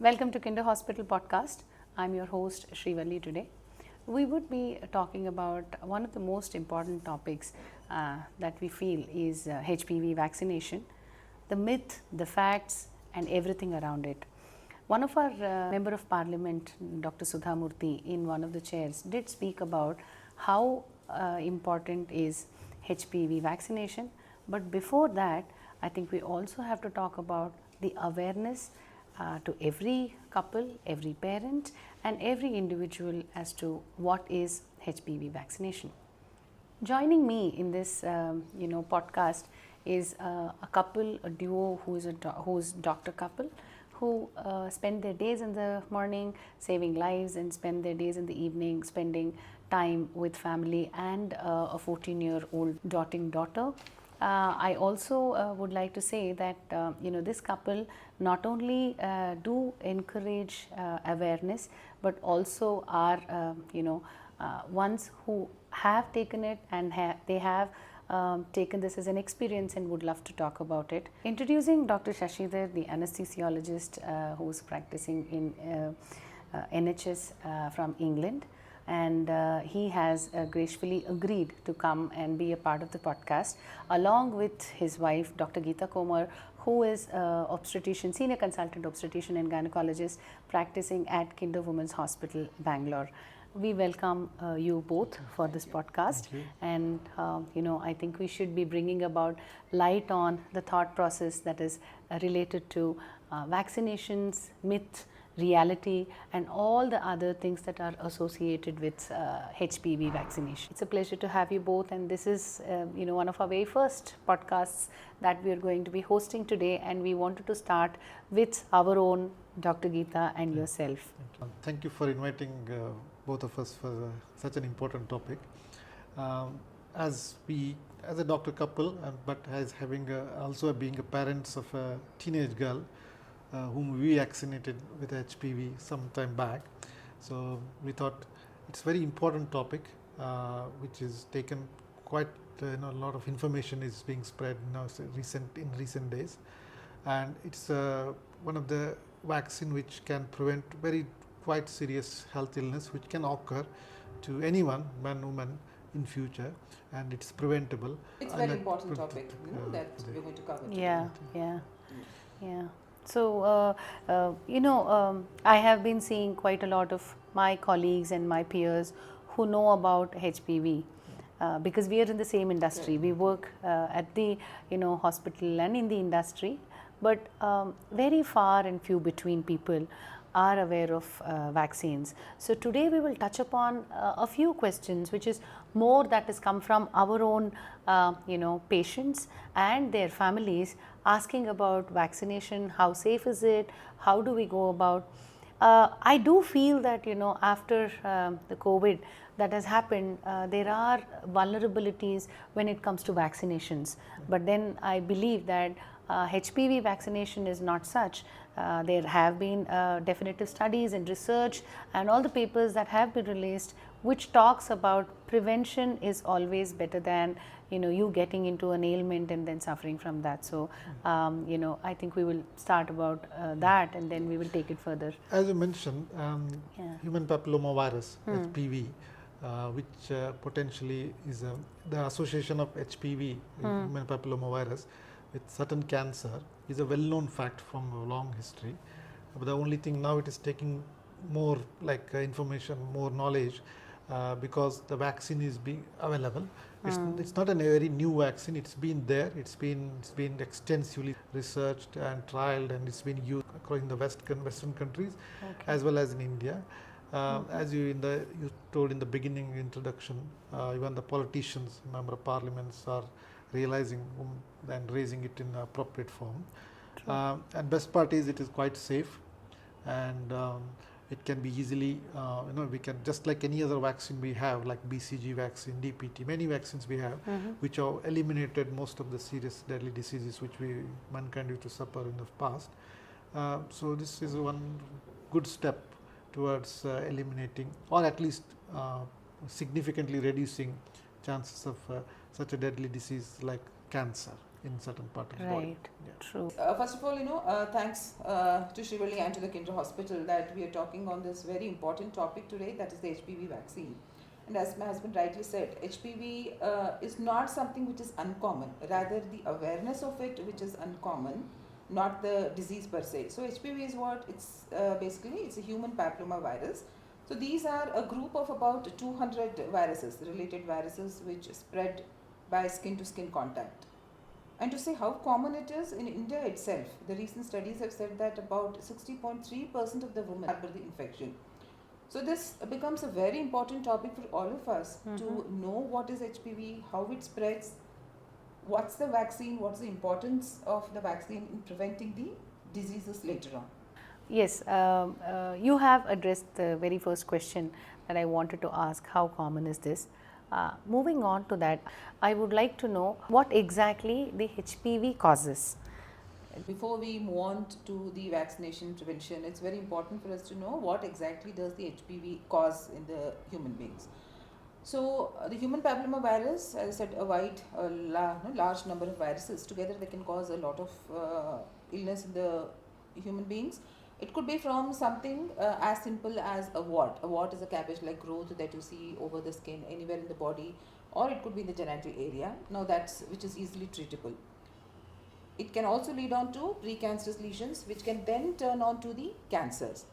Welcome to Kinder Hospital Podcast. I'm your host Srivalli today. We would be talking about one of the most important topics that we feel is HPV vaccination, the myth, the facts and everything around it. One of our Member of Parliament, Dr. Sudha Murthy, in one of the chairs did speak about how important is HPV vaccination. But before that, I think we also have to talk about the awareness to every couple, every parent and every individual as to what is HPV vaccination. Joining me in this podcast is a couple, a duo who's doctor couple who spend their days in the morning saving lives and spend their days in the evening spending time with family and a 14-year-old doting daughter. I also would like to say that this couple not only do encourage awareness but also are ones who have taken it and they have taken this as an experience and would love to talk about it. Introducing Dr. Shashidhar, the anesthesiologist who is practicing in NHS from England. And he has gracefully agreed to come and be a part of the podcast along with his wife Dr. Geetha Komar, who is obstetrician, senior consultant obstetrician and gynecologist practicing at Kinder Women's Hospital, Bangalore. We welcome you both for this podcast, and I think we should be bringing about light on the thought process that is related to vaccinations, myth, reality and all the other things that are associated with HPV vaccination. It's a pleasure to have you both, and this is one of our very first podcasts that we are going to be hosting today, and we wanted to start with our own Dr. Geetha and yourself. Thank you for inviting both of us for such an important topic. As a doctor couple, but as also being a parents of a teenage girl whom we vaccinated with HPV some time back. So we thought it's a very important topic which is taken quite a lot of information is being spread now in recent days, and it's one of the vaccine which can prevent quite serious health illness which can occur to anyone, man, woman, in future, and it's preventable. It's a very important topic that we're going to cover today. Yeah. So, I have been seeing quite a lot of my colleagues and my peers who know about HPV because we are in the same industry. We work at the hospital and in the industry, but very far and few between people are aware of vaccines. So today we will touch upon a few questions which is more that has come from our own patients and their families asking about vaccination, how safe is it, how do we go about. I do feel that after the COVID that has happened, there are vulnerabilities when it comes to vaccinations, but then I believe that HPV vaccination is not such. There have been definitive studies and research and all the papers that have been released which talks about prevention is always better than you getting into an ailment and then suffering from that. So I think we will start about that and then we will take it further. As you mentioned, human papillomavirus, HPV, which potentially is the association of HPV, human papillomavirus, with certain cancer is a well-known fact from a long history. But the only thing now it is taking more information, more knowledge because the vaccine is being available. It's not a very new vaccine. It's been there. It's been extensively researched and trialed, and it's been used across in the Western countries as well as in India. As you told in the beginning introduction, even the politicians, member of parliaments are realizing and raising it in appropriate form. And best part is it is quite safe, and it can be easily, we can just like any other vaccine we have, like BCG vaccine, DPT, many vaccines we have, which have eliminated most of the serious deadly diseases which mankind used to suffer in the past. So this is one good step towards eliminating or at least significantly reducing chances of such a deadly disease like cancer. in certain part of the Right. body. Yeah. True. First of all, thanks to Shrivalli and to the Kinder Hospital that we are talking on this very important topic today, that is the HPV vaccine. And as my husband rightly said, HPV is not something which is uncommon, rather the awareness of it which is uncommon, not the disease per se. So HPV is what? It's basically it's a human papillomavirus. So these are a group of about 200 viruses, related viruses which spread by skin to skin contact. And to say how common it is in India itself, the recent studies have said that about 60.3% of the women harbor the infection. So this becomes a very important topic for all of us to know what is HPV, how it spreads, what's the vaccine, what's the importance of the vaccine in preventing the diseases later on. Yes, you have addressed the very first question that I wanted to ask, how common is this? Moving on to that, I would like to know what exactly the HPV causes. Before we move on to the vaccination prevention, it's very important for us to know what exactly does the HPV cause in the human beings. So the human papillomavirus, as I said, large number of viruses together, they can cause a lot of illness in the human beings. It could be from something as simple as a wart. A wart is a cabbage-like growth that you see over the skin anywhere in the body, or it could be in the genital area. Now which is easily treatable. It can also lead on to precancerous lesions, which can then turn on to the cancers.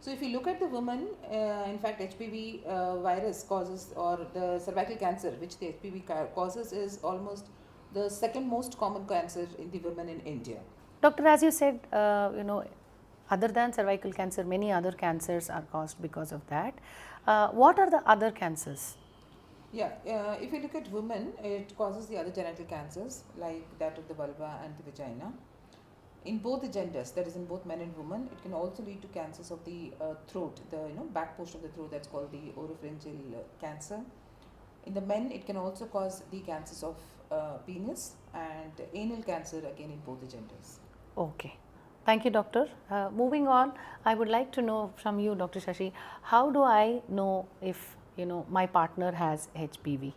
So if you look at the woman, in fact HPV virus causes, or the cervical cancer which the HPV causes, is almost the second most common cancer in the women in India. Doctor, as you said, other than cervical cancer, many other cancers are caused because of that. What are the other cancers? Yeah, if you look at women, it causes the other genital cancers like that of the vulva and the vagina. In both the genders, that is in both men and women, it can also lead to cancers of the throat, the back portion of the throat, that's called the oropharyngeal cancer. In the men, it can also cause the cancers of penis and anal cancer, again in both the genders. Okay. Thank you, doctor. Moving on, I would like to know from you, Dr. Shashi, how do I know if my partner has HPV?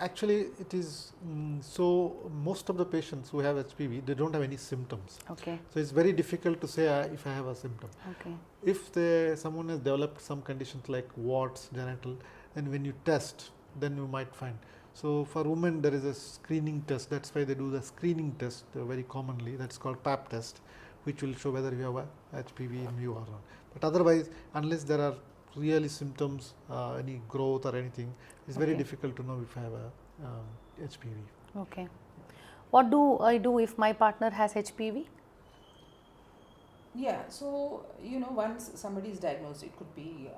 Actually, it is so most of the patients who have HPV, they don't have any symptoms. Okay. So it's very difficult to say if I have a symptom. Okay. If someone has developed some conditions like warts, genital, and when you test, then you might find. So for women, there is a screening test. That's why they do the screening test very commonly. That's called pap test, which will show whether you have a HPV in you or not. But otherwise, unless there are really symptoms, any growth or anything, it's very difficult to know if I have a HPV. Okay. What do I do if my partner has HPV? Yeah, so once somebody is diagnosed, it could be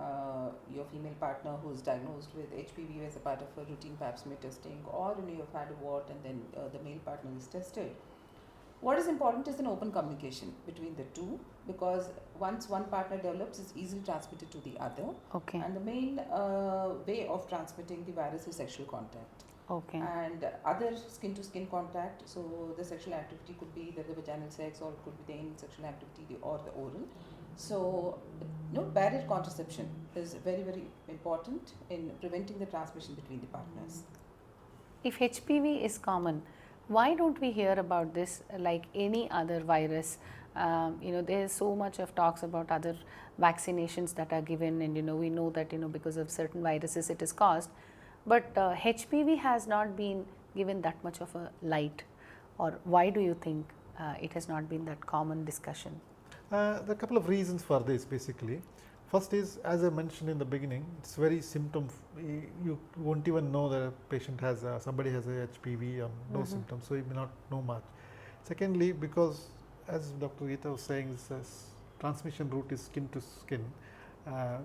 your female partner who is diagnosed with HPV as a part of a routine pap smear testing, or you've had a wart and then the male partner is tested. What is important is an open communication between the two, because once one partner develops, it's easily transmitted to the other. Okay. And the main way of transmitting the virus is sexual contact. Okay. And other skin to skin contact, so the sexual activity could be either the vaginal sex, or it could be the anal sexual activity, or the oral. So barrier contraception is very, very important in preventing the transmission between the partners. If HPV is common, why don't we hear about this like any other virus? There is so much of talks about other vaccinations that are given, and we know that because of certain viruses it is caused. But HPV has not been given that much of a light, or why do you think it has not been that common discussion? There are a couple of reasons for this basically. First is, as I mentioned in the beginning, it's very symptom, you won't even know that a patient has, somebody has a HPV or no symptoms, so you may not know much. Secondly, because as Dr. Geetha was saying, this transmission route is skin to skin,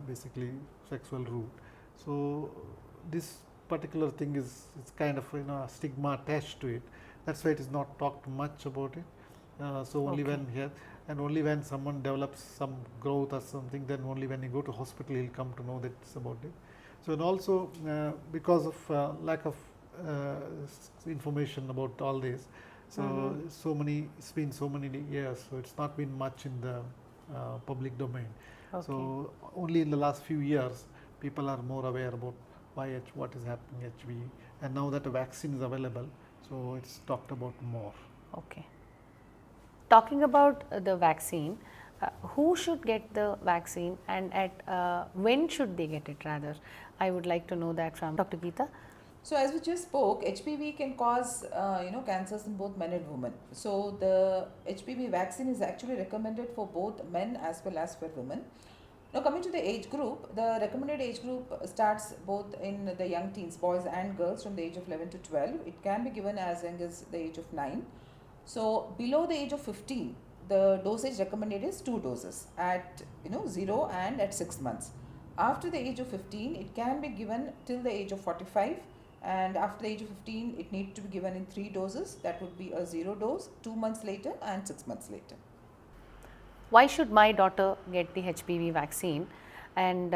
basically sexual route. So this particular thing is kind of a stigma attached to it. That's why it is not talked much about it. So only when here, and only when someone develops some growth or something, then only when you go to hospital he'll come to know that it's about it. So and also because of lack of information about all this, so it's been so many years, so it's not been much in the public domain. So only in the last few years people are more aware about what is happening HPV, and now that a vaccine is available, So it's talked about more. Okay. Talking about the vaccine, who should get the vaccine and at when should they get it rather? I would like to know that from Dr. Geetha. So as we just spoke, HPV can cause cancers in both men and women. So the HPV vaccine is actually recommended for both men as well as for women. Now coming to the age group, the recommended age group starts both in the young teens, boys and girls, from the age of 11 to 12. It can be given as young as the age of 9. So below the age of 15, the dosage recommended is 2 doses at 0 and at 6 months. After the age of 15, it can be given till the age of 45, and after the age of 15, it needs to be given in 3 doses. That would be a 0 dose 2 months later and 6 months later. Why should my daughter get the HPV vaccine, and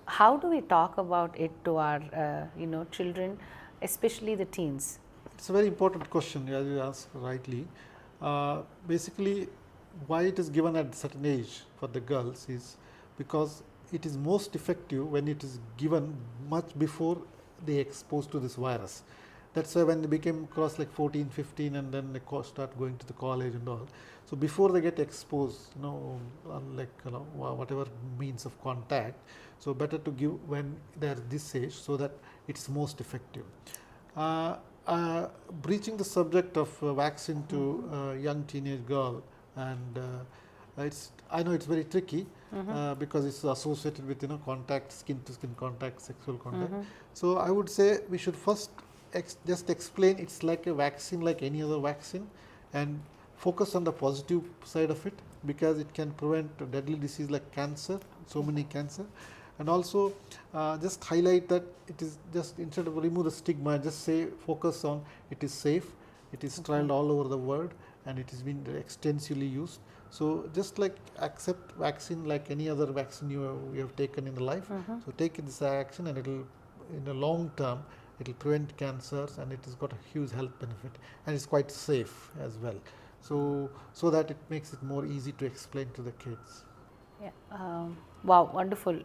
how do we talk about it to our children, especially the teens? It's a very important question, as you asked rightly. Basically, why it is given at certain age for the girls is because it is most effective when it is given much before they exposed to this virus. That's why when they became cross like 14, 15 and then they start going to the college and all. So before they get exposed, whatever means of contact, so better to give when they are this age so that it's most effective. Breaching the subject of vaccine to a young teenage girl, and I know it's very tricky because it's associated with contact, skin to skin contact, sexual contact. So I would say we should first just explain it's like a vaccine like any other vaccine, and focus on the positive side of it, because it can prevent a deadly disease like cancer, so many cancer. And also just highlight that it is just, instead of remove the stigma, just say focus on it is safe, it is trialed all over the world, and it has been extensively used. So just like accept vaccine like any other vaccine you have taken in the life. So take this action, and it will, in the long term, it will prevent cancers, and it has got a huge health benefit, and it's quite safe as well. So that it makes it more easy to explain to the kids. Yeah. Wow, wonderful.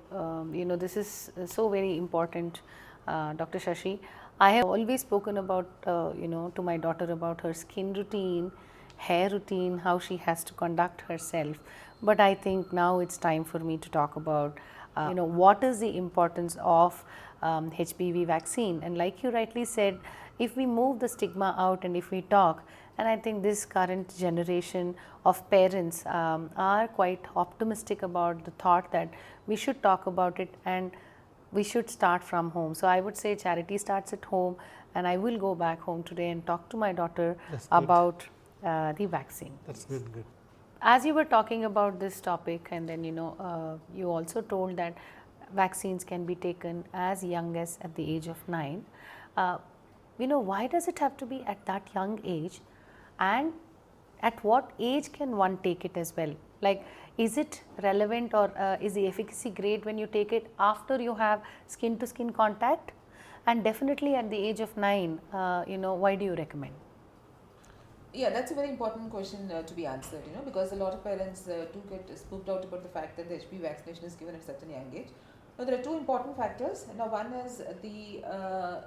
This is so very important, Dr. Shashi. I have always spoken about, to my daughter about her skin routine, hair routine, how she has to conduct herself. But I think now it's time for me to talk about, what is the importance of HPV vaccine. And like you rightly said, if we move the stigma out and if we talk, and I think this current generation of parents are quite optimistic about the thought that we should talk about it and we should start from home. So I would say charity starts at home, and I will go back home today and talk to my daughter about the vaccine. That's good. As you were talking about this topic, and then you also told that vaccines can be taken as young as at the age of 9. Why does it have to be at that young age, and at what age can one take it as well? Like, is it relevant, or is the efficacy great when you take it after you have skin to skin contact? And definitely at the age of 9, why do you recommend? Yeah, that's a very important question to be answered, because a lot of parents do get spooked out about the fact that the HPV vaccination is given at such a young age. Now, there are two important factors. Now, one is the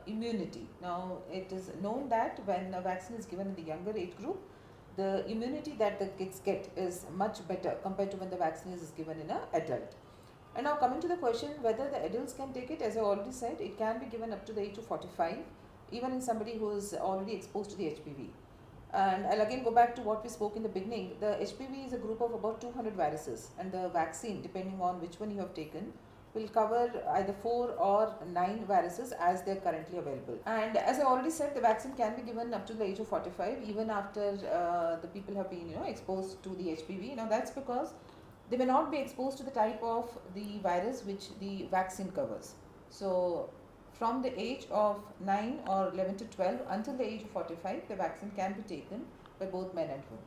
immunity. Now, it is known that when a vaccine is given in the younger age group, the immunity that the kids get is much better compared to when the vaccine is given in an adult. And now coming to the question whether the adults can take it, as I already said, it can be given up to the age of 45, even in somebody who is already exposed to the HPV. And I'll again go back to what we spoke in the beginning. The HPV is a group of about 200 viruses, and the vaccine, depending on which one you have taken, will cover either 4 or 9 viruses as they are currently available. And as I already said, the vaccine can be given up to the age of 45, even after the people have been exposed to the HPV. Now that's because they may not be exposed to the type of the virus which the vaccine covers. So from the age of 9 or 11 to 12 until the age of 45, the vaccine can be taken by both men and women.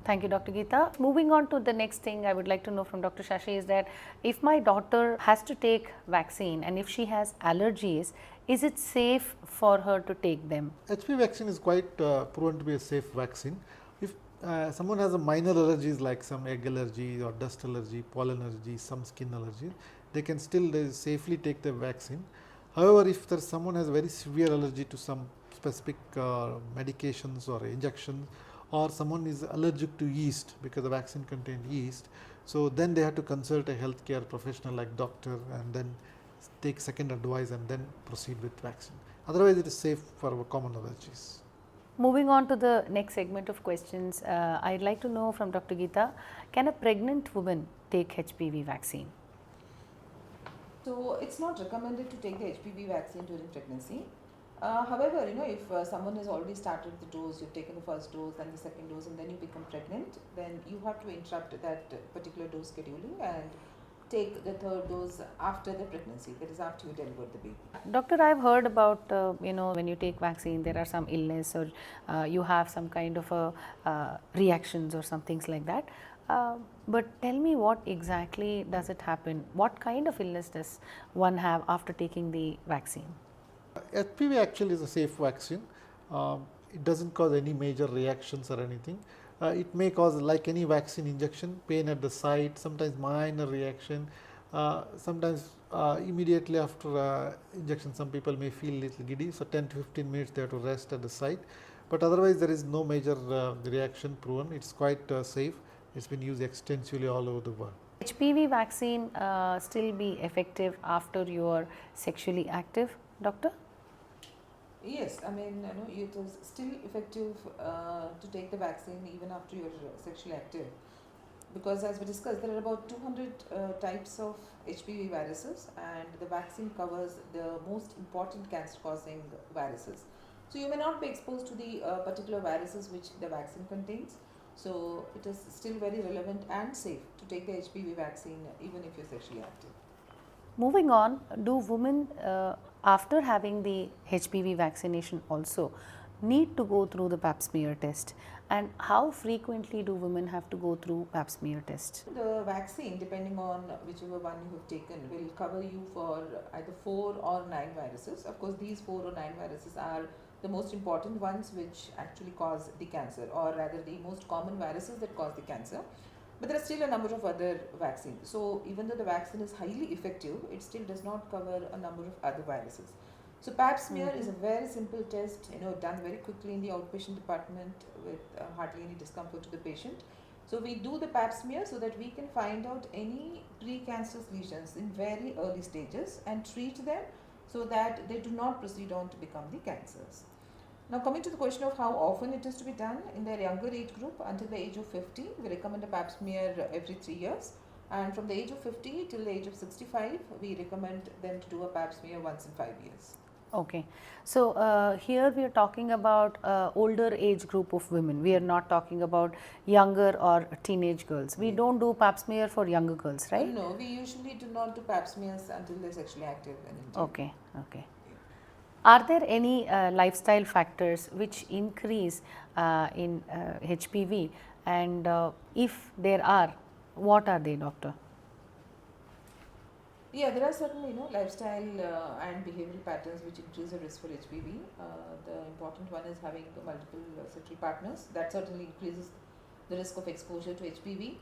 Thank you, Dr. Geetha. Moving on to the next thing I would like to know from Dr. Shashi is that if my daughter has to take vaccine and if she has allergies, is it safe for her to take them? HPV vaccine is quite proven to be a safe vaccine. If someone has a minor allergies like some egg allergy or dust allergy, pollen allergy, some skin allergy, they can still safely take the vaccine. However, if someone has very severe allergy to some specific medications or injections, or someone is allergic to yeast because the vaccine contains yeast. So then they have to consult a healthcare professional like doctor and then take second advice and then proceed with vaccine. Otherwise, it is safe for our common allergies. Moving on to the next segment of questions, I'd like to know from Dr. Geetha, can a pregnant woman take HPV vaccine? So it's not recommended to take the HPV vaccine during pregnancy. However, if someone has already started the dose, you've taken the first dose and the second dose, and then you become pregnant, then you have to interrupt that particular dose scheduling and take the third dose after the pregnancy, that is after you deliver the baby. Doctor, I've heard about, when you take vaccine, there are some illness or you have some kind of reactions or some things like that. But tell me, what exactly does it happen? What kind of illness does one have after taking the vaccine? HPV actually is a safe vaccine. It does not cause any major reactions or anything. It may cause, like any vaccine injection, pain at the site, sometimes minor reaction, sometimes immediately after injection some people may feel little giddy. So 10 to 15 minutes they have to rest at the site, but otherwise there is no major reaction proven. It is quite safe. It has been used extensively all over the world. HPV vaccine still be effective after you are sexually active, doctor? Yes, I mean, it is still effective to take the vaccine even after you are sexually active, because as we discussed, there are about 200 types of HPV viruses, and the vaccine covers the most important cancer causing viruses. So you may not be exposed to the particular viruses which the vaccine contains, so it is still very relevant and safe to take the HPV vaccine even if you are sexually active. Moving on, do women after having the HPV vaccination also need to go through the pap smear test, and how frequently do women have to go through pap smear test? The vaccine, depending on whichever one you have taken, will cover you for either 4 or 9 viruses. Of course, these 4 or 9 viruses are the most important ones which actually cause the cancer, or rather the most common viruses that cause the cancer. But there are still a number of other vaccines. So even though the vaccine is highly effective, it still does not cover a number of other viruses. So pap smear is a very simple test, done very quickly in the outpatient department with hardly any discomfort to the patient. So we do the pap smear so that we can find out any precancerous lesions in very early stages and treat them so that they do not proceed on to become the cancers. Now coming to the question of how often it is to be done, in their younger age group until the age of 50, we recommend a pap smear every 3 years, and from the age of 50 till the age of 65, we recommend them to do a pap smear once in 5 years. Okay, so here we are talking about older age group of women. We are not talking about younger or teenage girls. We don't do pap smear for younger girls, right? No, we usually do not do pap smears until they are sexually active in India. Okay, okay. Are there any lifestyle factors which increase in HPV, and if there are, what are they, doctor? Yeah, there are certainly lifestyle and behavioral patterns which increase the risk for HPV. The important one is having multiple sexual partners. That certainly increases the risk of exposure to HPV.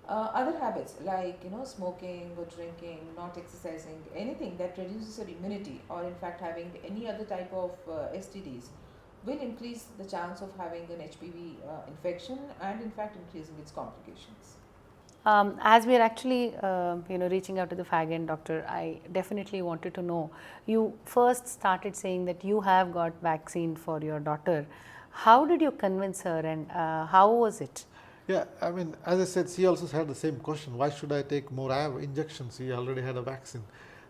Other habits like smoking or drinking, not exercising, anything that reduces your immunity, or in fact having any other type of STDs will increase the chance of having an HPV infection and in fact increasing its complications. As we are actually reaching out to the fag end, doctor, I definitely wanted to know, you first started saying that you have got vaccine for your daughter. How did you convince her, and how was it? Yeah, I mean, as I said, she also had the same question, why should I take more injections? She already had a vaccine.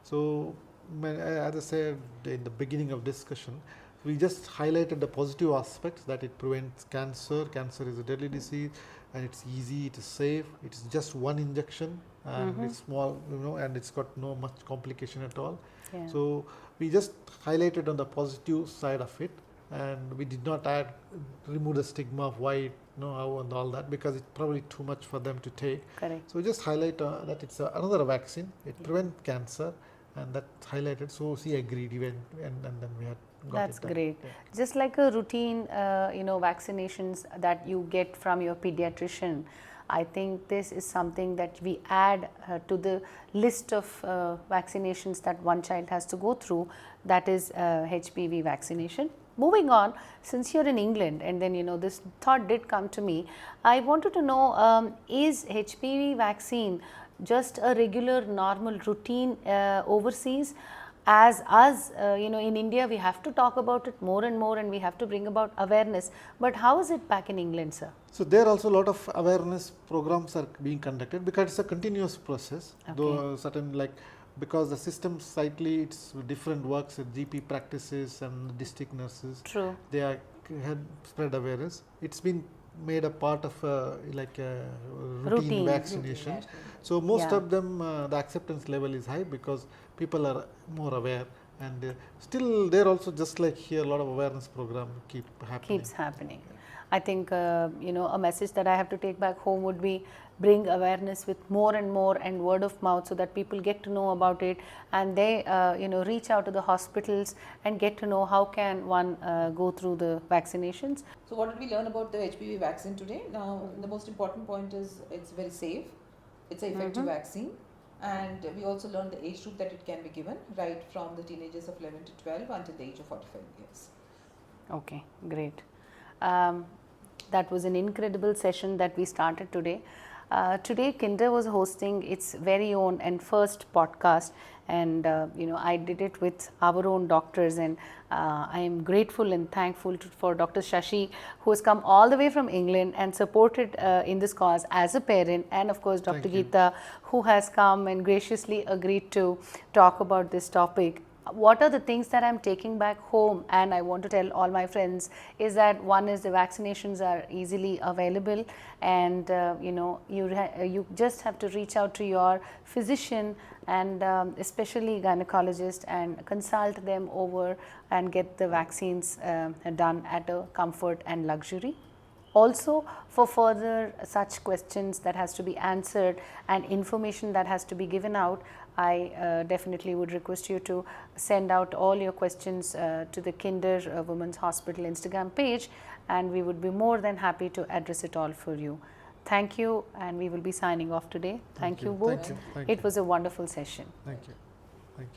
So as I said in the beginning of discussion, we just highlighted the positive aspects, that it prevents cancer. Cancer is a deadly disease, and it's easy, it is safe, it is just one injection, and it's small, and it's got no much complication at all. Yeah. So we just highlighted on the positive side of it, and we did not remove the stigma of why, how and all that, because it's probably too much for them to take. Correct. So we just highlight that it's another vaccine, it prevents cancer, and that highlighted. So she agreed even, and then we had got That's it done. great. Yeah. Just like a routine, vaccinations that you get from your pediatrician, I think this is something that we add to the list of vaccinations that one child has to go through, that is HPV vaccination. moving on, since you're in England and then this thought did come to me, I wanted to know, is HPV vaccine just a regular normal routine overseas? As us, in India, we have to talk about it more and more and we have to bring about awareness. But how is it back in England, sir? So there also a lot of awareness programs are being conducted because it's a continuous process. Okay. Though certain because the system slightly it's different works with GP practices and district nurses. True. They are had spread awareness. It's been made a part of a routine vaccination. So most of them the acceptance level is high because people are more aware, and still there also, just like here, a lot of awareness program keeps happening. I think a message that I have to take back home would be bring awareness with more and more and word of mouth, so that people get to know about it and they reach out to the hospitals and get to know how can one go through the vaccinations. So what did we learn about the HPV vaccine today? Now the most important point is it's very safe, it's an effective vaccine, and we also learned the age group that it can be given, right from the teenagers of 11 to 12 until the age of 45 years. Okay, great. That was an incredible session that we started today. Today Kinder was hosting its very own and first podcast, and I did it with our own doctors, and I am grateful and thankful for Dr. Shashi, who has come all the way from England and supported in this cause as a parent, and of course Dr. Geetha, who has come and graciously agreed to talk about this topic. What are the things that I'm taking back home, and I want to tell all my friends, is that one is the vaccinations are easily available, and you just have to reach out to your physician and especially gynecologist and consult them over and get the vaccines done at a comfort and luxury. Also, for further such questions that has to be answered and information that has to be given out, I definitely would request you to send out all your questions to the Kinder Women's Hospital Instagram page, and we would be more than happy to address it all for you. Thank you, and we will be signing off today. Thank you both. Thank you. It was a wonderful session. Thank you.